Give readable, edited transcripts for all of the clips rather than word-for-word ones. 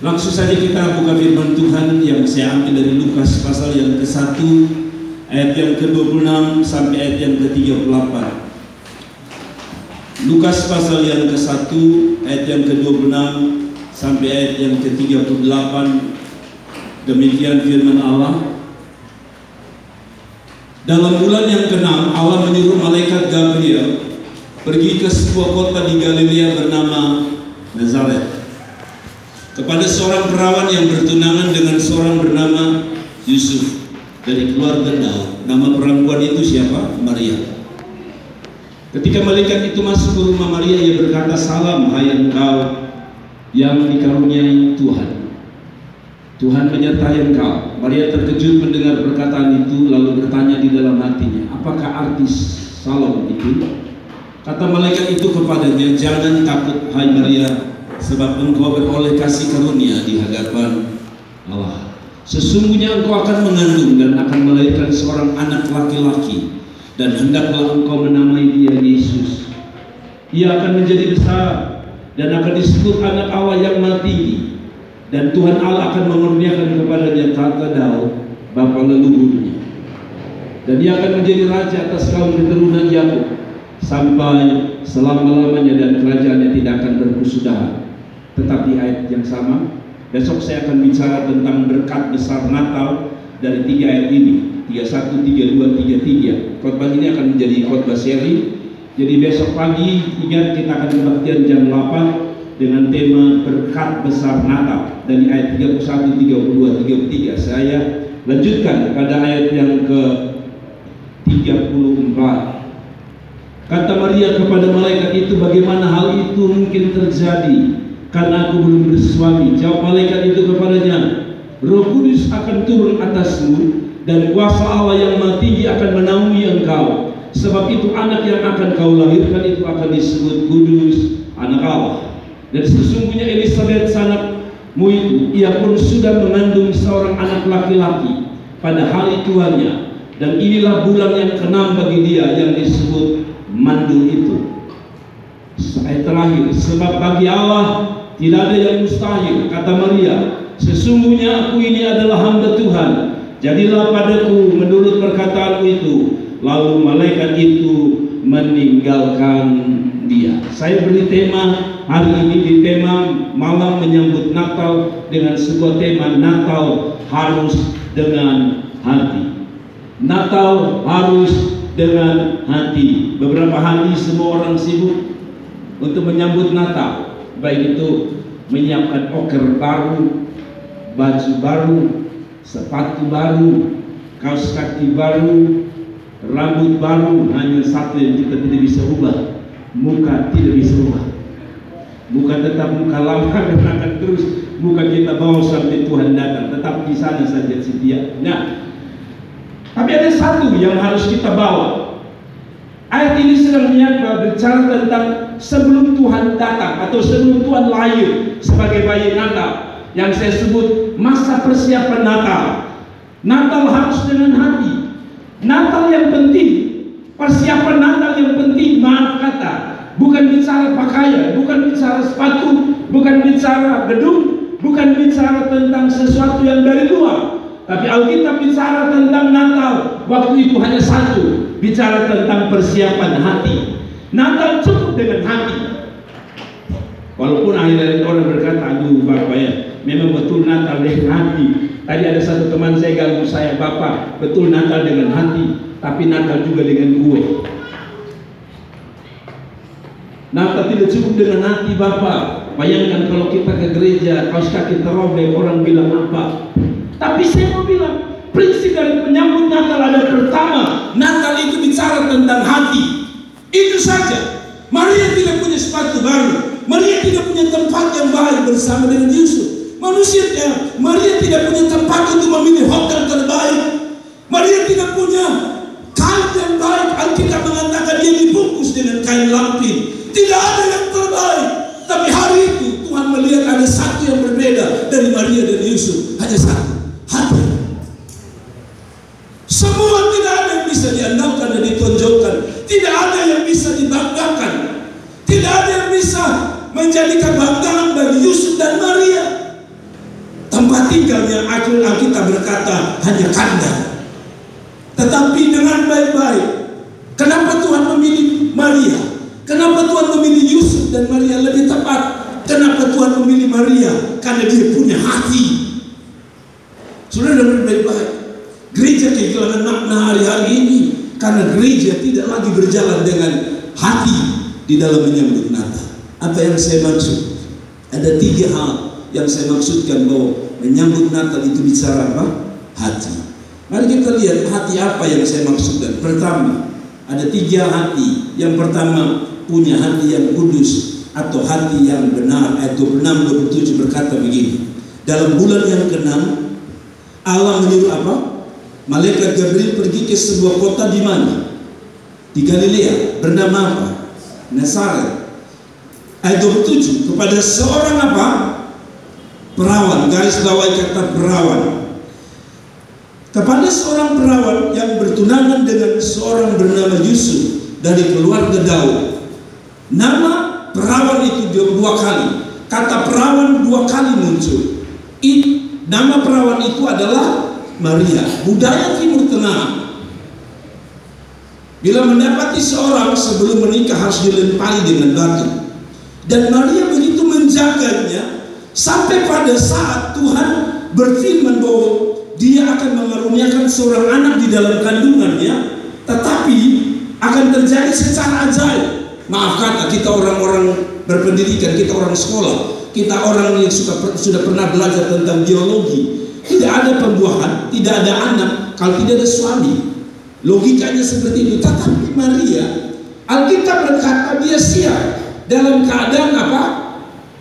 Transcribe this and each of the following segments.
Langsung saja kita buka firman Tuhan yang saya ambil dari Lukas pasal yang ke-1 ayat yang ke-26 sampai ayat yang ke-38. Lukas pasal yang ke-1 ayat yang ke-26 sampai ayat yang ke-38. Demikian firman Allah. Dalam bulan yang ke-6 Allah menyuruh malaikat Gabriel pergi ke sebuah kota di Galilea bernama Nazaret, kepada seorang perawan yang bertunangan dengan seorang bernama Yusuf dari keluarga Daud. Nama perempuan itu siapa? Maria. Ketika malaikat itu masuk ke rumah Maria, ia berkata, "Salam, hai engkau yang dikaruniai Tuhan. Tuhan menyertai engkau." Maria terkejut mendengar perkataan itu, lalu bertanya di dalam hatinya, "Apakah arti salam itu?" Kata malaikat itu kepadanya, "Jangan takut, hai Maria, sebab engkau beroleh kasih karunia di hadapan Allah. Sesungguhnya engkau akan mengandung dan akan melahirkan seorang anak laki-laki, dan hendaklah engkau menamai dia Yesus. Ia akan menjadi besar dan akan disebut anak Allah yang Maha Tinggi, dan Tuhan Allah akan mengaruniakan kepadanya tahta Daud bapa leluhurnya, dan ia akan menjadi raja atas kaum keturunan Yakub sampai selama-lamanya, dan kerajaannya tidak akan berkesudahan." Tetapi ayat yang sama, besok saya akan bicara tentang berkat besar Natal dari 3 ayat ini, 31, 32, 33. Khotbah ini akan menjadi khotbah seri. Jadi besok pagi ingat kita akan kebaktian jam 8 dengan tema berkat besar Natal dari ayat 31, 32, 33. Saya lanjutkan pada ayat yang ke-34. Kata Maria kepada malaikat itu, "Bagaimana hal itu mungkin terjadi? Karena aku belum bersuami." Jawab malaikat itu kepadanya, "Roh Kudus akan turun atasmu, dan kuasa Allah yang Maha Tinggi akan menaungi engkau. Sebab itu anak yang akan kau lahirkan itu akan disebut kudus, anak Allah. Dan sesungguhnya Elisabet sanakmu itu, ia pun sudah mengandung seorang anak laki-laki pada hari tuannya. Dan inilah bulan yang ke-6 bagi dia yang disebut mandul itu." Ayat terakhir, "Sebab bagi Allah tidak ada yang mustahil," kata Maria, "sesungguhnya aku ini adalah hamba Tuhan, jadilah padaku menurut perkataanmu itu." Lalu malaikat itu meninggalkan dia. Saya beri tema hari ini di tema malam menyambut Natal dengan sebuah tema, Natal harus dengan hati. Natal harus dengan hati. Beberapa hari semua orang sibuk untuk menyambut Natal, baik itu menyiapkan oker baru, baju baru, sepatu baru, kaos kaki baru, rambut baru. Hanya satu yang kita tidak bisa ubah, muka tidak bisa ubah. Muka tetap muka lama dan akan terus muka kita bawa sampai Tuhan datang, tetap di sana saja setia. Nah, tapi ada satu yang harus kita bawa. Ayat ini sedang berbicara tentang sebelum Tuhan datang atau sebelum Tuhan lahir sebagai bayi Natal, yang saya sebut masa persiapan Natal. Natal harus dengan hati. Natal yang penting, persiapan Natal yang penting, maaf kata, bukan bicara pakaian, bukan bicara sepatu, bukan bicara gedung, bukan bicara tentang sesuatu yang dari luar. Tapi Alkitab bicara tentang Natal waktu itu hanya satu, bicara tentang persiapan hati. Natal cukup dengan hati. Walaupun akhirnya orang berkata, "Aduh Bapak ya, memang betul Natal dengan hati." Tadi ada satu teman saya ganggu saya, "Bapak, betul Natal dengan hati, tapi Natal juga dengan kue." Natal tidak cukup dengan hati Bapak. Bayangkan kalau kita ke gereja, kaos kaki terobek, orang bilang apa? Tapi saya mau bilang, prinsip dari penyambut Natal ada pertama, Natal itu bicara tentang hati. Itu saja. Maria tidak punya sepatu baru, Maria tidak punya tempat yang baik bersama dengan Yusuf. Maria tidak punya tempat untuk memilih hotel terbaik. Maria tidak punya kain yang baik. Alkitab mengatakan dia dibungkus dengan kain lampin. Tidak ada yang terbaik. Tapi hari itu Tuhan melihat ada satu yang berbeda dari Maria dan Yusuf. Hanya satu, hati. Semua tidak ada yang bisa diandalkan dan ditonjolkan. Tidak ada yang bisa dibanggakan. Tidak ada yang bisa menjadi kebanggaan bagi Yusuf dan Maria. tempat tinggalnya Alkitab berkata hanya kandang. Tetapi dengan baik-baik. Kenapa Tuhan memilih Maria? Kenapa Tuhan memilih Yusuf dan Maria? Lebih tepat, kenapa Tuhan memilih Maria? Karena dia punya hati. Sudah dengar baik-baik. Gereja kehilangan makna hari-hari ini karena gereja tidak lagi berjalan dengan hati di dalam menyambut Natal. Apa yang saya maksud? Ada 3 hal yang saya maksudkan bahwa menyambut Natal itu bicara apa? Hati. Mari kita lihat hati apa yang saya maksudkan. Pertama, ada 3 hati. Yang pertama, punya hati yang kudus atau hati yang benar. Ayat 26-27 berkata begini. Dalam bulan yang ke-6, Allah menyuruh apa? Malaikat Gabriel pergi ke sebuah kota di mana? Di Galilea, bernama apa? Nazaret. Ayat 27, kepada seorang apa? Perawan, garis bawahi kata perawan. Kepada seorang perawan yang bertunangan dengan seorang bernama Yusuf dari keluarga Daud. Nama perawan itu 2 kali. Kata perawan 2 kali muncul. Nama perawan itu adalah Maria. Budaya Timur Tengah, bila mendapati seorang sebelum menikah harus dilempari dengan batu. Dan Maria begitu menjaganya sampai pada saat Tuhan berfirman bahwa dia akan mengaruniakan seorang anak di dalam kandungannya, tetapi akan terjadi secara ajaib. Maaf kata, kita orang-orang berpendidikan, kita orang sekolah, kita orang yang sudah pernah belajar tentang biologi. Tidak ada pembuahan, tidak ada anak kalau tidak ada suami. Logikanya seperti itu. Tetapi Maria, Alkitab berkata dia siap dalam keadaan apa?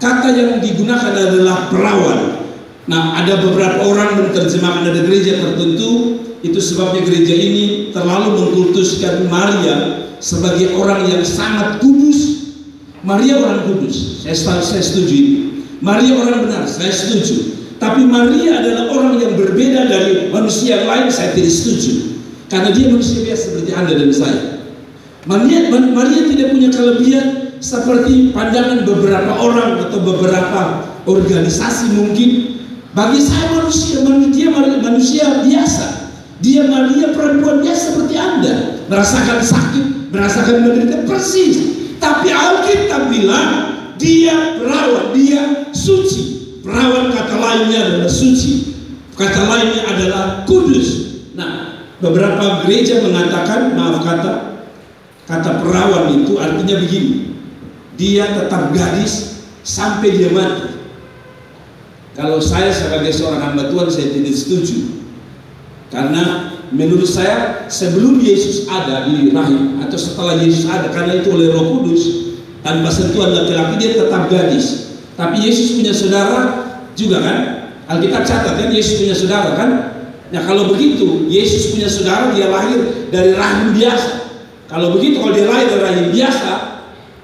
Kata yang digunakan adalah perawan. Nah, ada beberapa orang menerjemahkan ada gereja tertentu, itu sebabnya gereja ini terlalu mengkultuskan Maria sebagai orang yang sangat kudus. Maria orang kudus, saya setuju. Maria orang benar, saya setuju. Tapi Maria adalah orang yang berbeda dari manusia lain, saya tidak setuju. Karena dia manusia biasa seperti Anda dan saya. Maria tidak punya kelebihan seperti pandangan beberapa orang atau beberapa organisasi mungkin. Bagi saya manusia biasa. Dia Maria perempuan biasa seperti Anda, merasakan sakit, merasakan menderita persis. Tapi Alkitab bilang dia perawan, dia suci. Perawan kata lainnya adalah suci, kata lainnya adalah kudus. Nah, beberapa gereja mengatakan, maaf kata perawan itu artinya begini, dia tetap gadis sampai dia mati. Kalau saya sebagai seorang hamba Tuhan, saya tidak setuju. Karena menurut saya sebelum Yesus ada di rahim atau setelah Yesus ada, karena itu oleh Roh Kudus, tanpa sentuhan laki-laki dia tetap gadis. Tapi Yesus punya saudara juga kan? Alkitab catat kan Yesus punya saudara kan? Nah kalau begitu Yesus punya saudara, dia lahir dari rahim biasa. Kalau begitu, kalau dia lahir dari rahim biasa,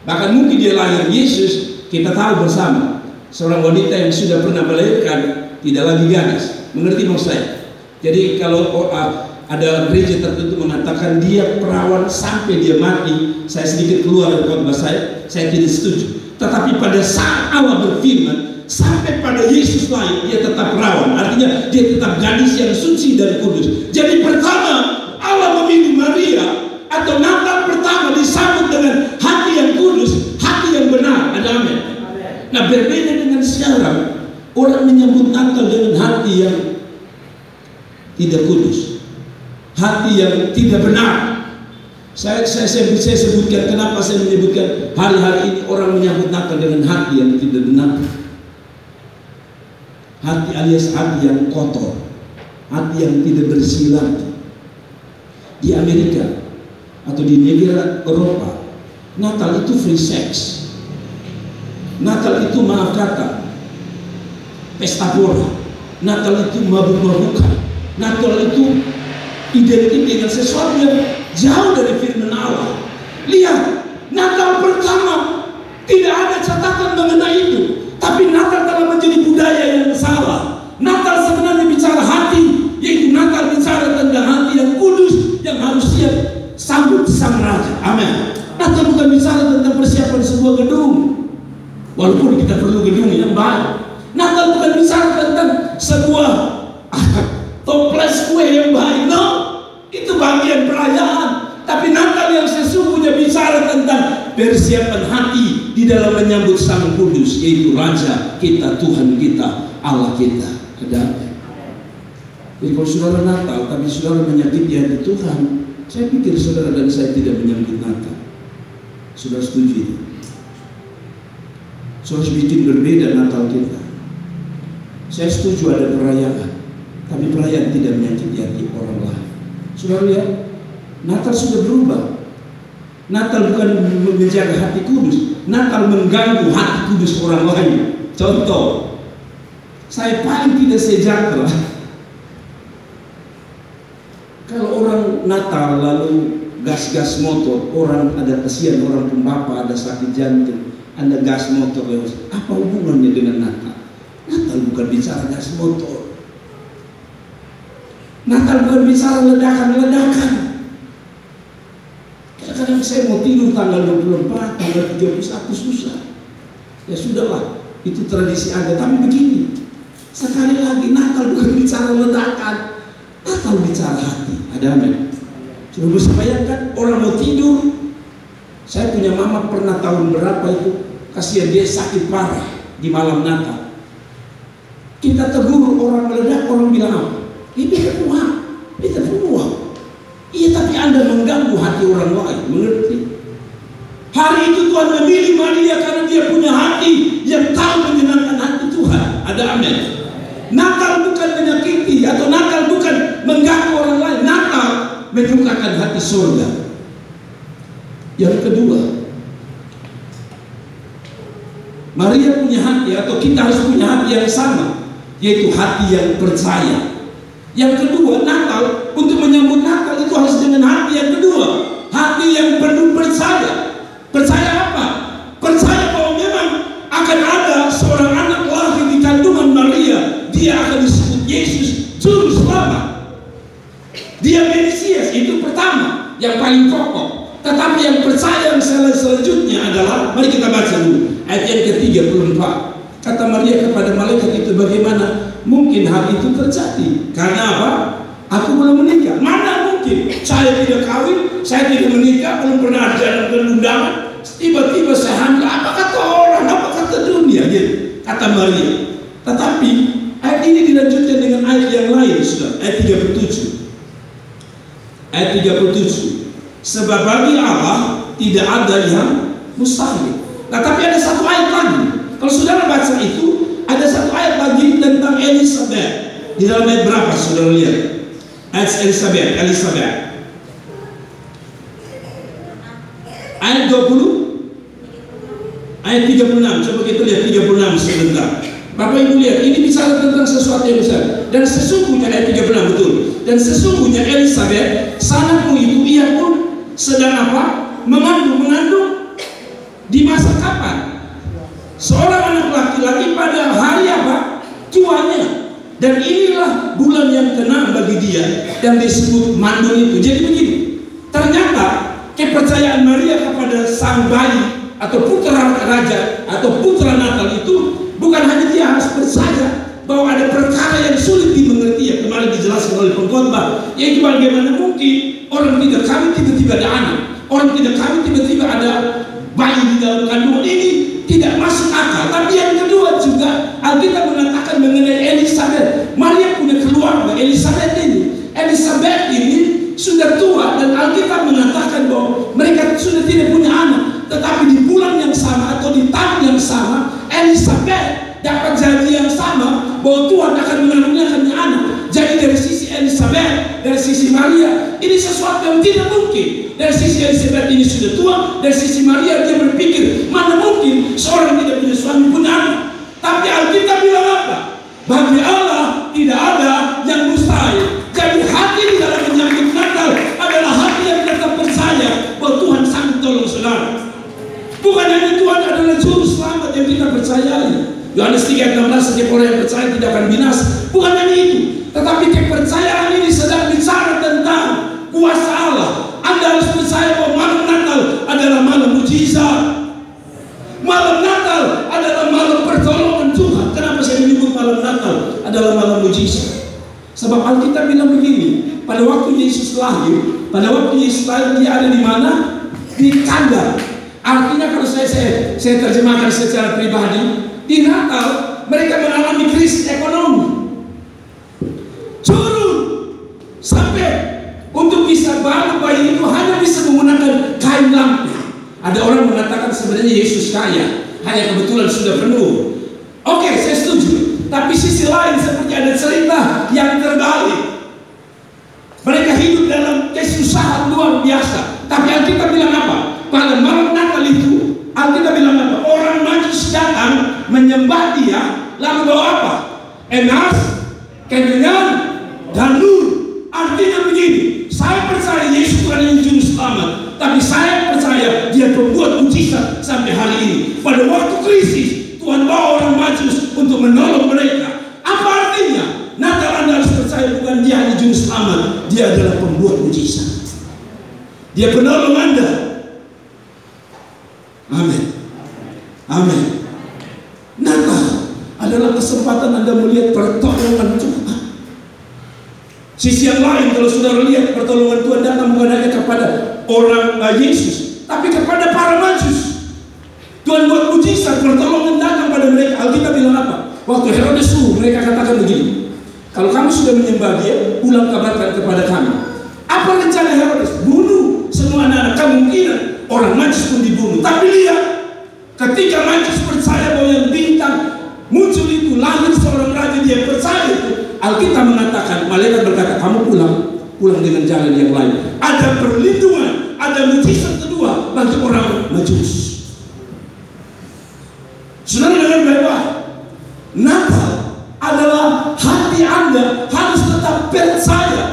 bahkan mungkin dia lahir Yesus, kita tahu bersama seorang wanita yang sudah pernah melahirkan tidak lagi gadis. Mengerti maksud saya? Jadi kalau ada gereja tertentu mengatakan dia perawan sampai dia mati, saya sedikit keluar dari khotbah saya tidak setuju. Tetapi pada saat Allah berfirman, sampai pada Yesus lahir, dia tetap perawan. Artinya dia tetap gadis yang suci dan kudus. Jadi pertama Allah memilih Maria, atau Natal pertama disambut dengan hati yang kudus, hati yang benar. Ada amin. Nah berbeda dengan sekarang, orang menyambut Natal dengan hati yang tidak kudus, hati yang tidak benar. Saya sebutkan kenapa saya menyebutkan hari-hari ini orang menyambut Natal dengan hati yang tidak benar. Hati alias hati yang kotor, hati yang tidak bersih lagi. Di Amerika atau di negara Eropa, Natal itu free sex. Natal itu maaf kata pesta bola. Natal itu mabuk-mabukan. Natal itu identik dengan sesuatu yang jauh dari firman Allah. Lihat, Natal pertama tidak ada catatan mengenai itu, tapi Natal telah menjadi budaya yang salah. Natal sebenarnya bicara hati, yaitu Natal bicara tentang hati yang kudus yang harus siap sambut sang raja. Amin. Natal bukan bicara tentang persiapan sebuah gedung, walaupun kita perlu gedung yang baik. Natal bukan bicara tentang sebuah persiapan hati di dalam menyambut Sang Kudus, yaitu Raja kita, Tuhan kita, Allah kita. Ada. Jadi kalau saudara Natal tapi saudara menyakiti hati Tuhan, saya pikir saudara dan saya tidak menyambut Natal. Saudara setuju itu? Saudara bikin berbeda Natal kita. Saya setuju ada perayaan, tapi perayaan tidak menyakiti hati orang lain. Saudara lihat, Natal sudah berubah. Natal bukan menjaga hati kudus, Natal mengganggu hati kudus orang lain. Contoh, saya paling tidak sejahtera kalau orang Natal lalu gas-gas motor, orang ada kasihan, orang pembapa ada sakit jantung, ada gas motor lewat. Apa hubungannya dengan Natal? Natal bukan bicara gas motor. Natal bukan bicara ledakan-ledakan. Kadang-kadang saya mau tidur tanggal 24, tanggal 31 susah. Ya sudahlah, itu tradisi ada. Tapi begini, sekali lagi Natal bukan bicara ledakan, Natal bicara hati. Ada amin. Coba bisa bayangkan orang mau tidur. Saya punya mama pernah tahun berapa itu, kasihan dia sakit parah di malam Natal. Kita tegur orang meledak, orang bilang apa? Ini Tuhan, itu Tuhan. Iya, tapi Anda mengganggu hati orang lain, mengerti? Hari itu Tuhan memilih Maria karena dia punya hati yang tahu menyenangkan hati Tuhan. Ada amin. Natal bukan menyakiti atau Natal bukan mengganggu orang lain. Natal menyukakan hati surga. Yang kedua, Maria punya hati atau kita harus punya hati yang sama, yaitu hati yang percaya. Yang kedua, Natal, untuk menyambut Natal itu harus dengan hati yang kedua, hati yang penuh percaya. Percaya apa? Percaya bahwa memang akan ada seorang anak lahir di kandungan Maria. Dia akan disebut Yesus Juru Selamat. Dia Mesias, itu pertama, yang paling pokok. Tetapi yang percaya yang selanjutnya adalah, mari kita baca dulu ayat yang ke-34. Kata Maria kepada malaikat itu, bagaimana mungkin hal itu terjadi? Karena apa? Aku belum menikah. Mana mungkin? Saya tidak kawin, saya tidak menikah, belum pernah ada undangan. Tiba-tiba saya hamil. Apa kata orang? Apa kata dunia? Gitu. Kata Maria. Tetapi ayat ini dilanjutkan dengan ayat yang lain, sudah. Ayat 37. Ayat 37. Sebab bagi Allah tidak ada yang mustahil. Nah, tapi ada satu ayat lagi. Kalau saudara baca itu, ada satu ayat lagi tentang Elizabeth. Di dalam ayat berapa saudara lihat? Ayat Elizabeth. Ayat 20, ayat 36. Coba kita lihat 36 sebentar. Bapak Ibu lihat, ini bicara tentang sesuatu yang besar. Dan sesungguhnya ayat 36 betul. Dan sesungguhnya Elizabeth, sanatmu itu, ia pun sedang apa? Mengandung di masa kapan? Seorang anak laki-laki pada hari apa? Tuanya. Dan inilah bulan yang kena bagi dia dan disebut mandul itu. Jadi begini, ternyata kepercayaan Maria kepada sang bayi atau putra raja atau putra Natal itu bukan hanya dia harus percaya bahwa ada perkara yang sulit dimengerti, yang kemarin dijelaskan oleh pengkhotbah, yaitu bagaimana mungkin orang tidak kawin tiba-tiba ada anak, orang tidak kawin tiba-tiba ada bayi di dalam kandungan. Ini tidak masuk akal. Tapi yang kedua juga Alkitab mengatakan mengenai Elizabeth. Maria punya keluarga. Elizabeth ini sudah tua, dan Alkitab mengatakan bahwa mereka sudah tidak punya anak. Tetapi di bulan yang sama atau di tahun yang sama, Elizabeth dapat janji yang sama bahwa Tuhan akan mengaruniakannya anak. Jadi dari sisi Elizabeth, dari sisi Maria, ini sesuatu yang tidak mungkin. Dari sisi Elizabeth ini sudah tua, dari sisi Maria dia berpikir, mana mungkin seorang tidak punya suami punya anak. Tapi Alkitab bilang apa? Bagi Allah tidak ada yang mustahil. Jadi hati di dalam menyambut Natal adalah hati yang tetap percaya bahwa Tuhan sanggup tolong saudara. Bukan hanya Tuhan adalah juru selamat yang kita percayai. Yohanes 3:16, setiap orang yang percaya tidak akan binasa. Bukan hanya itu, tetapi kepercayaan ini sedang bicara tentang kuasa Allah. Anda harus percaya bahwa malam Natal adalah malam mujizat. Malam Natal adalah malam pertolongan Tuhan. Kenapa saya menyebut malam Natal adalah malam mujizat? Sebab Alkitab bilang begini, pada waktu Yesus lahir, dia ada di mana? Di kandang. Artinya kalau saya terjemahkan secara pribadi, di Natal mereka mengalami krisis ekonomi. Turun sampai untuk bisa bangun bayi itu hanya bisa menggunakan kain lampu. Ada orang mengatakan sebenarnya Yesus kaya, hanya kebetulan sudah penuh. Oke, saya setuju. Tapi sisi lain seperti ada cerita yang terbalik. Mereka hidup dalam kesusahan luar biasa. Tapi Alkitab bilang apa? Pada malam Natal itu, Alkitab bilang apa? Orang Majus datang menyembah dia, lalu bawa apa? Emas, kemenyan, dan nur. Artinya begini, saya percaya Yesus bukan yang juru selamat, tapi saya percaya dia pembuat mujizat sampai hari ini. Pada waktu krisis, Tuhan bawa orang Majus untuk menolong mereka. Apa artinya? Natal Anda harus percaya bukan dia hanya juru selamat, dia adalah pembuat mujizat. Dia penolong Anda. Amin. Amin. Natal adalah kesempatan Anda melihat pertolongan Tuhan. Sisi yang lain, kalau saudara lihat pertolongan Tuhan datang bukan hanya kepada orang Yesus, tapi kepada para Majus. Tuhan buat mujizat, pertolongan datang pada mereka. Alkitab bilang apa? Waktu Herodes mereka katakan begini, kalau kamu sudah menyembah dia, pulang kabarkan kepada kami. Apa rencana Herodes? Bunuh semua anak-anak. Kemungkinan orang Majus pun dibunuh. Tapi lihat, ketika Majus percaya bahwa yang bintang muncul itu lahir seorang raja, dia percaya itu. Alkitab mengatakan, malaikat berkata, kamu pulang dengan jalan yang lain. Ada perlindungan, ada mujizat kedua bagi orang Majus. Saudara dengar baik-baik, Natal adalah hati Anda harus tetap percaya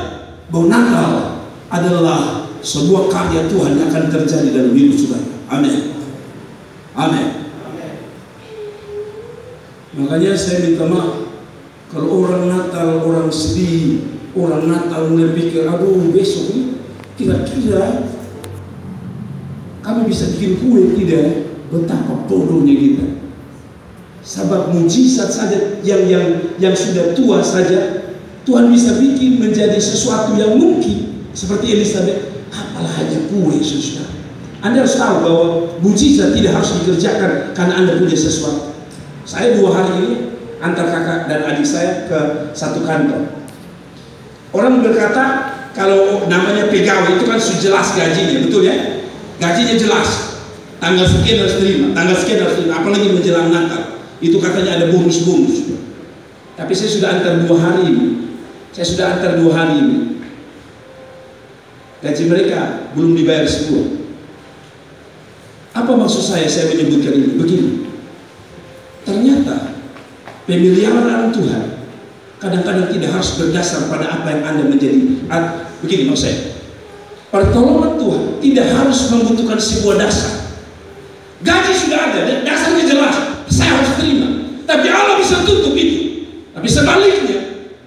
bahwa Natal adalah sebuah karya Tuhan yang akan terjadi dalam hidup saudara. Amin. Amin. Makanya saya minta maaf kalau orang Natal, orang sedih, orang Natal mulai pikir, aduh besok ini kira-kira kami bisa bikin kue tidak? Betapa bodohnya kita. Sebab mujizat saja yang sudah tua saja Tuhan bisa bikin menjadi sesuatu yang mungkin. Seperti Elizabeth, apalah hanya kue, saudara. Anda harus tahu bahwa mujizat tidak harus dikerjakan karena Anda punya sesuatu. Saya 2 hari ini antar kakak dan adik saya ke satu kantor. Orang berkata kalau namanya pegawai itu kan sudah jelas gajinya, betul ya? Gajinya jelas, tanggal sekian harus terima, tanggal sekian harus terima. Apalagi menjelang Natal, itu katanya ada bonus-bonus. Tapi saya sudah antar 2 hari ini. Gaji mereka belum dibayar semua. Apa maksud saya menyebutkan ini? Begini, ternyata pemeliharaan Tuhan kadang-kadang tidak harus berdasar pada apa yang Anda menjadi. Begini maksud saya, pertolongan Tuhan tidak harus membutuhkan sebuah dasar. Gaji sudah ada, dasarnya jelas, saya harus terima. Tapi Allah bisa tutup itu. Tapi sebaliknya,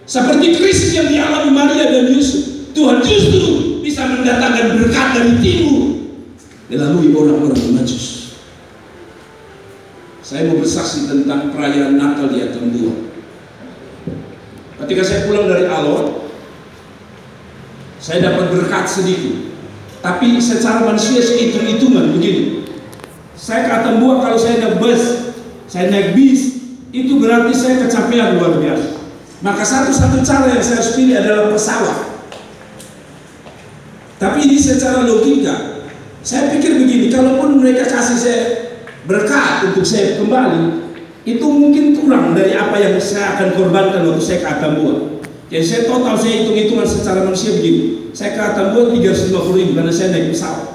seperti krisis yang dialami Maria dan Yusuf, Tuhan justru bisa mendatangkan berkat dari timur melalui orang-orang Majus. Saya mau bersaksi tentang perayaan Natal di Atambua. Ketika saya pulang dari Alor, saya dapat berkat sedikit. Tapi secara manusia hitung-hitungan begini. Saya ke Atambua kalau saya naik bus, saya naik bis, itu berarti saya kecapean luar biasa. Maka satu-satu cara yang saya harus pilih adalah pesawat. Tapi ini secara logika, saya pikir begini, kalaupun mereka kasih saya berkat untuk saya kembali, itu mungkin kurang dari apa yang saya akan korbankan waktu saya ke Atambua. Jadi saya total, saya hitung-hitungan secara manusia begini, saya ke Atambua 350.000 karena saya naik pesawat.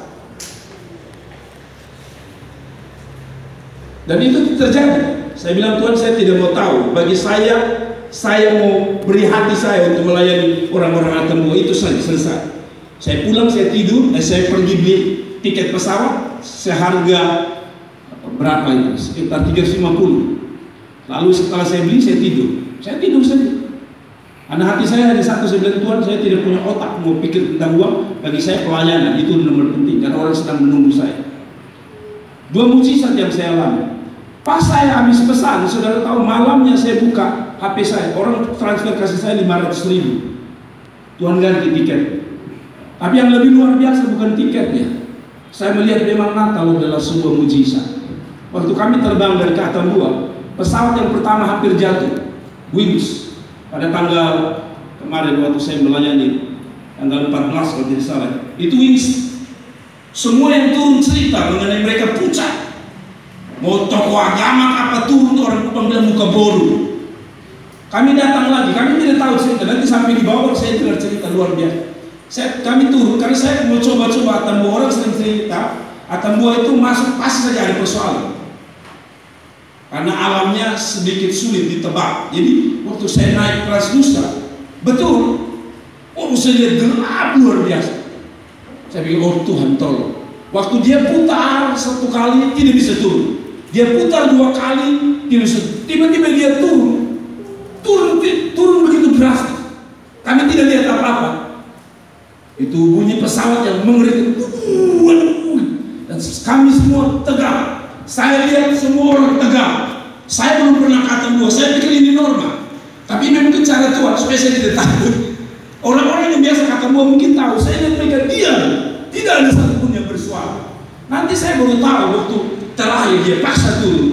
Dan itu terjadi. Saya bilang, Tuhan, saya tidak mau tahu. Bagi saya mau beri hati saya untuk melayani orang-orang Atambua, itu selesai. Saya pulang, saya tidur, saya pergi beli tiket pesawat seharga berapa itu? Sekitar 350. Lalu setelah saya beli, saya tidur saja. Karena hati saya hanya satu, saya bilang, Tuhan, saya tidak punya otak mau pikir tentang uang. Bagi saya pelayanan itu nomor penting, karena orang sedang menunggu saya. 2 mujizat yang saya alami. Pas saya habis pesan, saudara tahu, malamnya saya buka HP saya, orang transfer kasih saya 500.000. Tuhan ganti tiket. Tapi yang lebih luar biasa bukan tiketnya, Saya melihat memang Natal adalah sebuah mujizat. Waktu kami terbang dari Atambua, pesawat yang pertama hampir jatuh, Wings, pada tanggal kemarin waktu saya melayani, tanggal 14 kalau tidak salah, itu Wings. Semua yang turun cerita mengenai mereka pucat. Mau tokoh agama apa turun, orang bilang muka bodoh. Kami datang lagi, kami tidak tahu cerita. Nanti sampai di bawah saya dengar cerita luar biasa. Kami turun karena saya mau coba-coba Atambua. Orang sering cerita Atambua itu masuk pasti saja ada persoalan, karena alamnya sedikit sulit ditebak. Jadi waktu saya naik kelas Nusa, betul, saya lihat gelap luar biasa. Saya pikir, oh Tuhan tolong. Waktu dia putar satu kali tidak bisa turun, dia putar dua kali tidak bisa. Tiba-tiba dia turun begitu drastis. Kami tidak lihat apa-apa. Itu bunyi pesawat yang mengerikan, dan kami semua tegang. Saya lihat semua orang tegang. Saya belum pernah kata dua, saya pikir ini normal. Tapi memang itu cara Tuhan supaya saya tidak takut. Orang-orang yang biasa kata dua mungkin tahu. Saya lihat mereka diam, tidak ada satupun yang bersuara. Nanti saya baru tahu waktu terakhir dia paksa turun.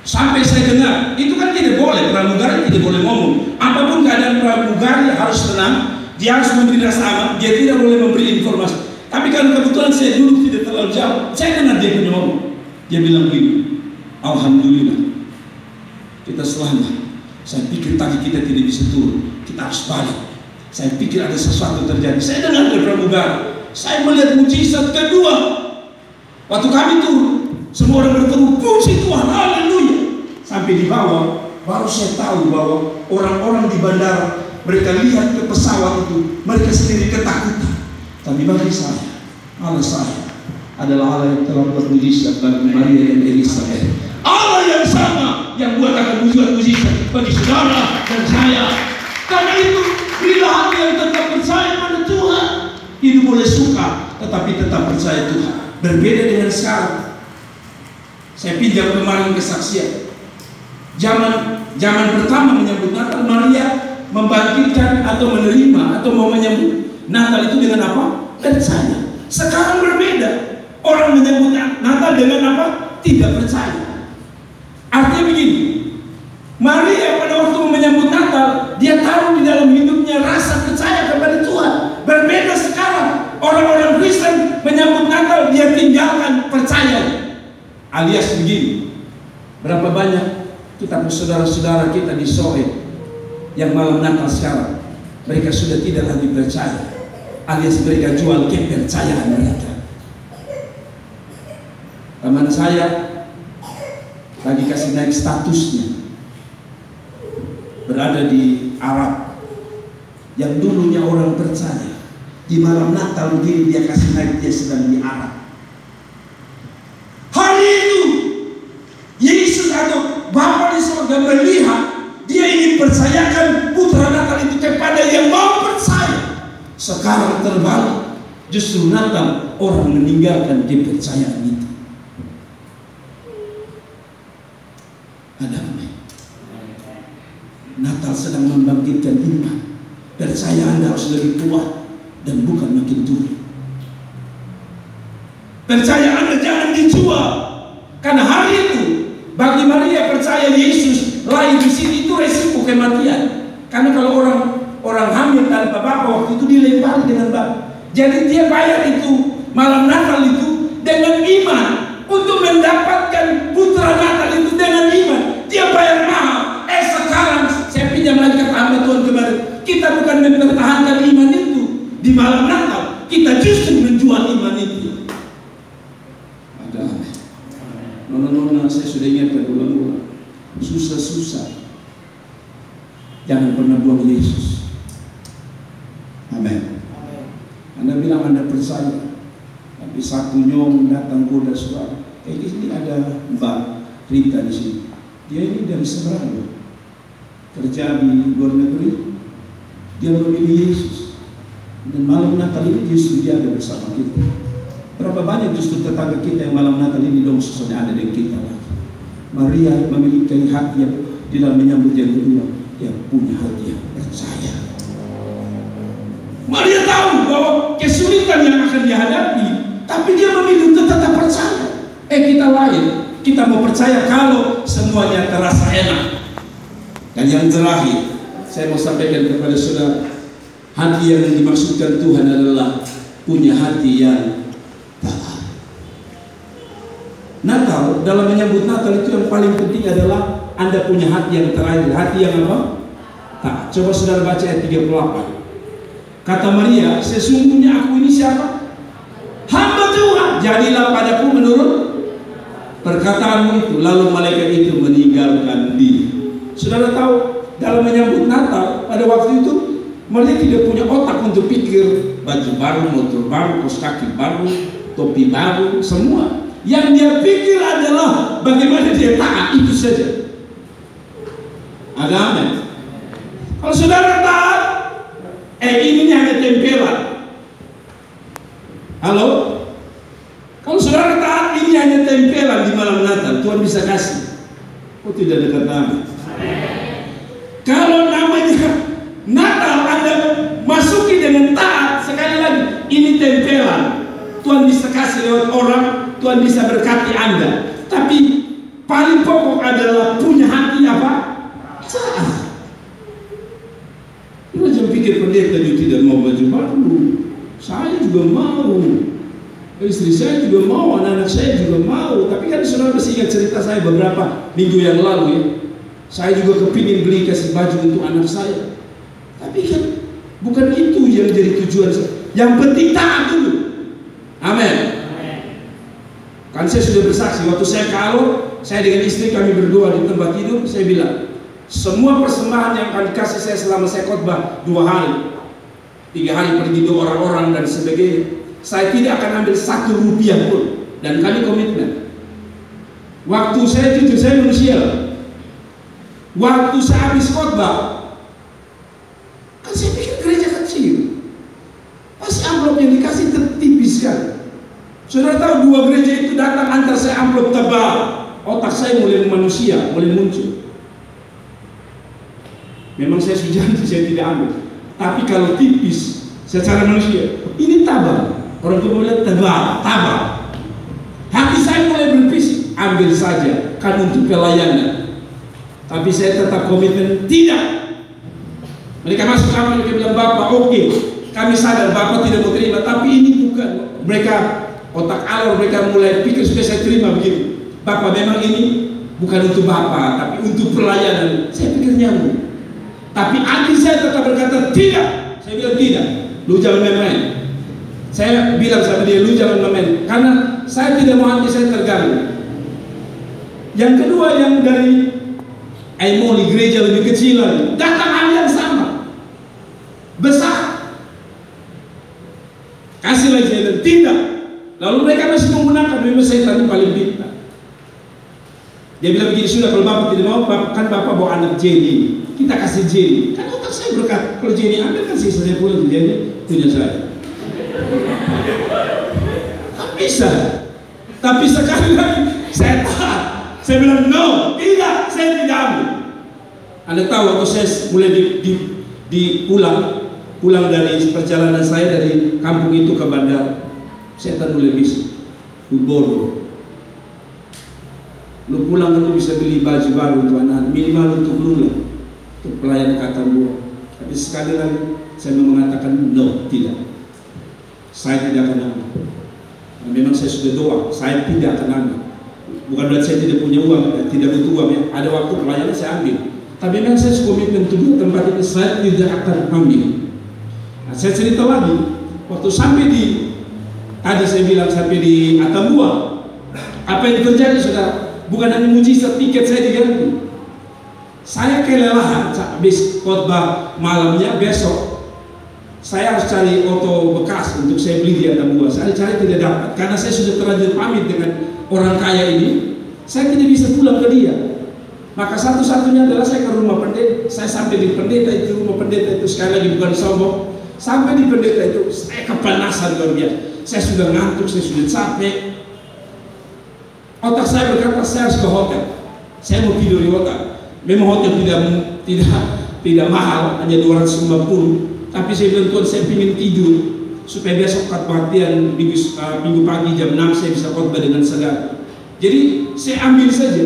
Sampai saya dengar, itu kan tidak boleh, pramugari tidak boleh ngomong. Apapun keadaan pramugari harus tenang. Dia harus memberi rasa aman, dia tidak boleh memberi informasi. Tapi kalau kebetulan saya duduk tidak terlalu jauh, saya dengar dia punya ngomong. Dia bilang begini, alhamdulillah kita selamat. Saya pikir tadi kita tidak bisa turun, kita harus balik. Saya pikir ada sesuatu terjadi. Saya dengar dari pramugari, saya melihat mujizat kedua. Waktu kami turun, semua orang bertemu, puji Tuhan, haleluya. Sampai di bawah, baru saya tahu bahwa orang-orang di bandara, mereka lihat ke pesawat itu, mereka sendiri ketakutan. Tapi bagi saya, Allah saya adalah Allah yang telah buat mujizat bagi Maria dan Elizabeth. Allah yang sama yang buat akan membuat mujizat bagi saudara dan saya. Karena itu, berilah hati yang tetap percaya pada Tuhan. Hidup boleh suka, tetapi tetap percaya Tuhan. Berbeda dengan sekarang. Saya pinjam kemarin kesaksian. Zaman pertama menyambut Natal, Maria membangkitkan atau menerima atau mau menyambut Natal itu dengan apa? Percaya. Sekarang berbeda. Orang menyambut Natal dengan apa? Tidak percaya. Artinya begini, Maria pada waktu menyambut Natal, dia taruh di dalam hidupnya rasa percaya kepada Tuhan. Berbeda sekarang, orang-orang Kristen menyambut Natal, dia tinggalkan percaya. Alias begini, berapa banyak kita saudara-saudara kita di Soe yang malam Natal sekarang, mereka sudah tidak lagi percaya, alias mereka jual kepercayaan mereka. Teman saya lagi kasih naik statusnya, berada di Arab, yang dulunya orang percaya, di malam Natal begini dia kasih naik, dia sedang di Arab. Hari itu Yesus atau Bapa di surga melihat, dia ingin percayakan putra Natal itu kepada yang mau percaya. Sekarang terbalik, justru Natal orang meninggalkan kepercayaan itu. Ada apa? Natal sedang membangkitkan iman. Percaya Anda harus lebih kuat dan bukan makin turun. Percaya Anda jangan dijual, karena hari itu bagi Maria percaya Yesus lahir di sini itu resiko kematian. Karena kalau orang hamil tanpa bapak waktu itu dilempar dengan bapak. Jadi dia bayar itu malam Natal itu dengan iman untuk mendapatkan putra Natal itu dengan iman. Dia bayar mahal. Sekarang saya pinjam lagi kata hamba Tuhan kemarin, kita bukan mempertahankan iman itu di malam Natal, kita justru menjual iman itu. Ada aneh. Nona-nona saya sudah ingatkan ulang-ulang, susah-susah jangan pernah buang Yesus. Amin. Anda bilang Anda percaya, tapi satu nyong datang goda suara. Kayak di sini ada Mbak Rita di sini. Dia ini dari Semarang, kerja di luar negeri. Dia memilih Yesus, dan malam Natal ini justru dia ada bersama kita. Berapa banyak justru tetangga kita yang malam Natal ini dong sesudah ada dengan kita lagi. Maria memiliki hati yang di dalam menyambut yang kedua, yang punya hati yang percaya. Maria tahu bahwa kesulitan yang akan dihadapi, Tapi dia memilih untuk tetap percaya. Kita lain, kita mau percaya kalau semuanya terasa enak. Dan yang terakhir, saya mau sampaikan kepada saudara, hati yang dimaksudkan Tuhan adalah punya hati yang taat. Natal, dalam menyambut Natal itu yang paling penting adalah Anda punya hati yang terakhir. Hati yang apa? Taat. Coba saudara baca ayat 38. Kata Maria, sesungguhnya aku ini siapa? Hamba Tuhan, jadilah padaku menurut perkataanmu itu. Lalu malaikat itu meninggalkan diri. Saudara tahu, dalam menyambut Natal pada waktu itu mereka tidak punya otak untuk pikir baju baru, motor baru, kaos kaki baru, topi baru, semua. Yang dia pikir adalah bagaimana dia taat, itu saja. Ada amin. Kalau saudara taat, ini hanya tempelan. Halo? Kalau saudara taat, ini hanya tempelan di malam Natal. Tuhan bisa kasih. Oh, tidak dekat amin. Kalau namanya Natal Anda masuki dengan taat, sekali lagi ini tempelan. Tuhan bisa kasih lewat orang, Tuhan bisa berkati Anda. Tapi paling pokok adalah punya hati apa? Taat. Lu jangan pikir pendeta itu tidak mau baju baru. Saya juga mau. Istri saya juga mau, anak-anak saya juga mau. Tapi kan saudara masih ingat cerita saya beberapa minggu yang lalu ya. Saya juga kepingin beli kasih baju untuk anak saya. Tapi kan bukan itu yang jadi tujuan saya. Yang penting taat dulu. Amin. Kan saya sudah bersaksi waktu saya ke Alor, saya dengan istri kami berdoa di tempat tidur, saya bilang, semua persembahan yang akan dikasih saya selama saya khotbah 2 hari, 3 hari pergi doa orang-orang dan sebagainya, saya tidak akan ambil 1 rupiah pun. Dan kami komitmen. Waktu saya jujur, saya manusia. Waktu saya habis khotbah, kan saya pikir gereja kecil, pasti amplop yang dikasih tipis kan. Saudara tahu 2 gereja itu datang antar saya amplop tebal. Otak saya mulai manusia, mulai muncul. Memang saya sudah janji saya tidak ambil. Tapi kalau tipis secara manusia, ini tabal. Orang tua bilang tabal. Hati saya mulai berpisik, ambil saja, kan untuk pelayanan. Tapi saya tetap komitmen tidak. Mereka masuk kamar, mereka bilang, Bapak oke, kami sadar Bapak tidak mau terima, tapi ini bukan. Mereka otak alor, mereka mulai pikir supaya saya terima begini. Bapak memang ini bukan untuk Bapak, tapi untuk pelayanan. Saya pikir nyambung. Tapi hati saya tetap berkata tidak. Saya bilang tidak. Lu jangan main-main. Saya bilang sama dia, lu jangan main-main. Karena saya tidak mau hati saya terganggu. Yang kedua yang dari Aimoli gereja lebih kecil lagi, datang hal yang sama, besar. Kasih lagi saya bilang tidak. Lalu mereka masih menggunakan, memang saya tadi paling pintar. Dia bilang begini, sudah kalau Bapak tidak mau, kan Bapak bawa anak Jenny, kita kasih Jenny. Kan otak saya berkata, kalau Jenny ambil kan sisa saya pulang, Jenny punya saya. Tak bisa. Tapi sekali lagi saya tahan. Saya bilang no, tidak, saya tidak ambil. Anda tahu waktu saya mulai pulang dari perjalanan saya dari kampung itu ke bandara, saya mulai bisik, lu bodoh. Lu pulang kan lu bisa beli baju baru untuk anak, minimal untuk lu lah, untuk pelayan kata gua. Tapi sekali lagi saya mengatakan no, tidak. Saya tidak akan ambil. Nah, memang saya sudah doa, saya tidak akan ambil. Bukan berarti saya tidak punya uang, tidak butuh uang ya. Ada waktu pelayanan saya ambil. Tapi memang saya komitmen untuk tempat ini saya tidak akan ambil. Nah, saya cerita lagi, waktu sampai tadi saya bilang sampai di Atambua, apa yang terjadi saudara? Bukan hanya mujizat, tiket saya diganti. Saya kelelahan habis khotbah malamnya, besok saya harus cari oto bekas untuk saya beli di Atambua. Saya cari tidak dapat karena saya sudah terlanjur pamit dengan orang kaya ini. Saya tidak bisa pulang ke dia. Maka satu-satunya adalah saya ke rumah pendeta. Saya sampai di pendeta itu, rumah pendeta itu sekali lagi bukan sombong. Sampai di pendeta itu saya kepanasan luar biasa. Saya sudah ngantuk, saya sudah capek. Otak saya berkata saya harus ke hotel. Saya mau tidur di hotel. Memang hotel tidak mahal, hanya 250. Tapi saya bilang Tuhan, saya ingin tidur. supaya besok kebaktian minggu pagi jam 6 saya bisa khotbah dengan segar. Jadi saya ambil saja.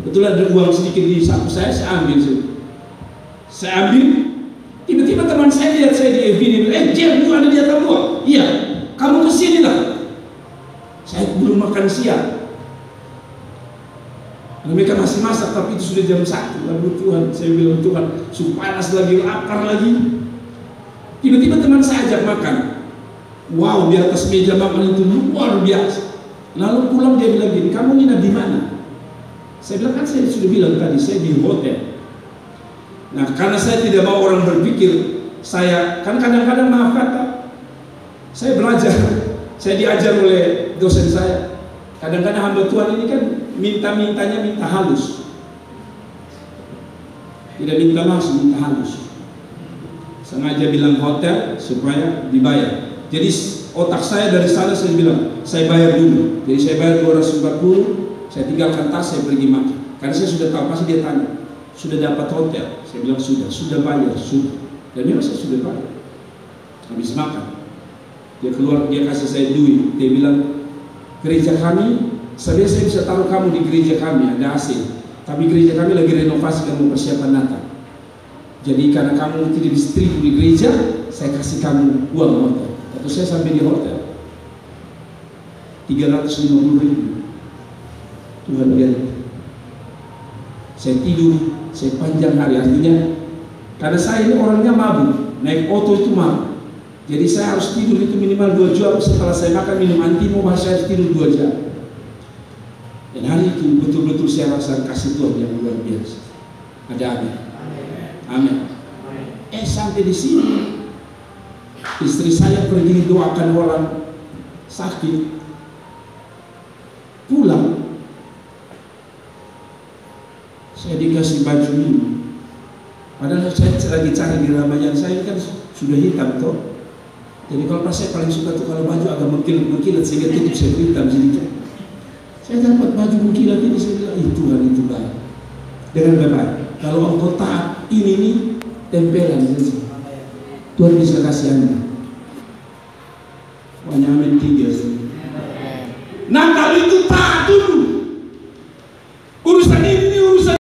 Betul ada uang sedikit di saku saya ambil saja. Saya ambil. Tiba-tiba teman saya lihat saya di FB, dia bilang, Jam, lu ada di atas gua? Iya, kamu kesini lah. Saya belum makan siang. Mereka masih masak, tapi itu sudah jam 1. Lalu Tuhan, saya bilang, Tuhan, sudah panas lagi, lapar lagi. Tiba-tiba teman saya ajak makan. Wow, di atas meja makan itu luar biasa. Lalu pulang dia bilang gini, kamu nginap di mana? Saya bilang, kan saya sudah bilang tadi, saya di hotel. Nah, karena saya tidak mau orang berpikir saya, kan kadang-kadang maaf kata, saya belajar, saya diajar oleh dosen saya. Kadang-kadang hamba Tuhan ini kan minta halus, tidak minta langsung, minta halus. Sengaja bilang hotel supaya dibayar. Jadi otak saya dari sana saya bilang, saya bayar dulu. Jadi saya bayar 240, saya tinggalkan tas, saya pergi makan. Karena saya sudah tahu, pasti dia tanya, sudah dapat hotel? Saya bilang sudah bayar, sudah. Dan memang saya sudah bayar. Habis makan, dia keluar, dia kasih saya duit. Dia bilang, gereja kami, saya bisa taruh kamu di gereja kami, ada AC. Tapi gereja kami lagi renovasi dan mempersiapkan Natal. Jadi karena kamu tidak distribu di gereja, saya kasih kamu uang hotel. Atau saya sampai di hotel 350.000. Tuhan lihat, saya tidur, saya panjang hari. Artinya karena saya ini orangnya mabuk, naik oto itu mabuk. Jadi saya harus tidur itu minimal 2 jam. Setelah saya makan minum antimo, saya harus tidur 2 jam. Dan hari itu betul-betul saya rasa kasih Tuhan yang luar biasa. Ada amin. Amin. Sampai di sini istri saya pergi doakan orang sakit, pulang saya dikasih baju ini. Padahal saya lagi cari di Ramayana, saya kan sudah hitam toh. Jadi kalau pas saya paling suka tuh kalau baju agak mengkilat sehingga tutup saya hitam sedikit. Saya dapat baju mengkilat ini, saya bilang, Tuhan itu baik. Dengan baik. Kalau engkau taat, ini nih tempelan saja. Tuhan bisa kasih Anda. Wanya amin 3. Natal itu